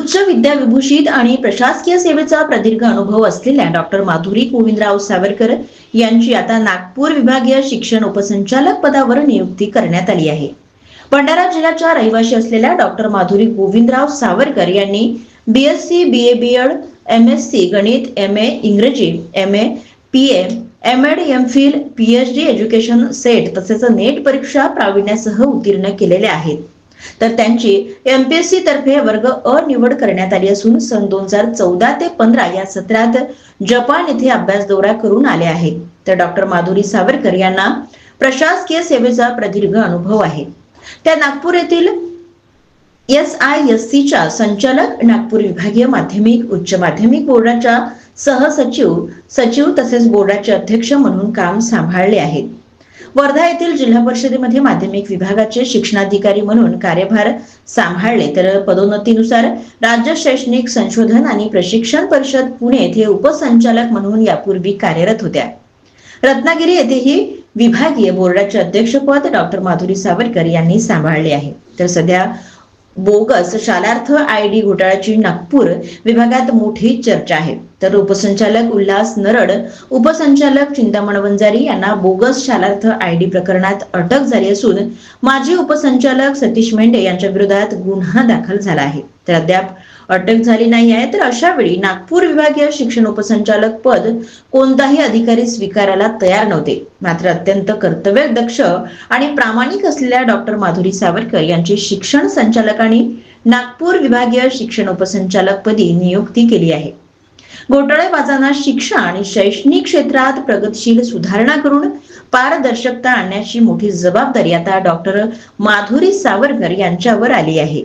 उच्च विद्याविभूषित आणि प्रशासकीय सेवेचा प्रदीर्घ अनुभव असलेल्या डॉक्टर माधुरी गोविंदराव सावरकर यांची आता नागपूर विभागीय शिक्षण उपसंचालक पदावर नियुक्ती करण्यात आली आहे। भंडारा जिल्ह्याच्या रहिवासी असलेल्या डॉक्टर माधुरी गोविंदराव सावरकर यांनी बीएससी, बीए, बीएड, एमएससी गणित, एमए इंग्रजी, MA, PA, MEd, MPhil, PhD education SET तसेच नेट परीक्षा प्रावीण्यासह उत्तीर्ण केलेले आहेत। तर त्यांची एमपीएससी तर्फे वर्ग अ निवड करण्यात आली असून सन 2014 ते 15 या सत्रात जपान येथे अभ्यास दौरा करून आले आहेत। तर डॉक्टर माधुरी सावरकर यांना प्रशासकीय सेवेचा प्रदीर्घ अनुभव आहे। त्या नागपूर येथील SISC च्या संचालक, नागपूर विभागीय माध्यमिक उच्च माध्यमिक बोर्डाच्या सहसचिव, सचिव तसेच बोर्डाचे अध्यक्ष म्हणून काम सांभाळले आहे। वर्धा येथील जिल्हा परिषदेमध्ये माध्यमिक विभागाचे शिक्षणाधिकारी म्हणून कार्यभार सांभाळले। तर पदोन्नतीनुसार राज्य शैक्षणिक संशोधन आणि प्रशिक्षण परिषद पुणे येथे उपसंचालक म्हणून यापूर्वी कार्यरत होत्या। रत्नागिरी येथेही विभागीय बोर्डाचे अध्यक्षपद डॉक्टर माधुरी सावरकर यांनी सांभाळले आहे। तर सध्या बोगस शालार्थ आयडी घोटाळ्याची नागपूर विभागात मोठी चर्चा आहे। तर उपसंचालक उल्हास नरड, उपसंचालक चिंतामण वंजारी यांना बोगस शालार्थ आयडी प्रकरणात अटक झाली असून माजी उपसंचालक सतीश मेंढे यांच्या विरोधात गुन्हा दाखल झाला आहे। तर अद्याप अटक झाली नाही आहे। तर अशा वेळी नागपूर विभागीय शिक्षण उपसंचालक पद कोणताही अधिकारी स्वीकारायला तयार नव्हते। मात्र अत्यंत कर्तव्यदक्ष आणि प्रामाणिक असलेल्या डॉक्टर माधुरी सावरकर यांची शिक्षण संचालकांनी नागपूर विभागीय शिक्षण उपसंचालक पदी नियुक्ती केली आहे। घोटाळेबाजांना शिक्षा आणि शैक्षणिक क्षेत्रात प्रगतिशील सुधारणा करून पारदर्शकता आणण्याची मोठी जबाबदारी आता डॉक्टर माधुरी सावरकर यांच्यावर आली आहे।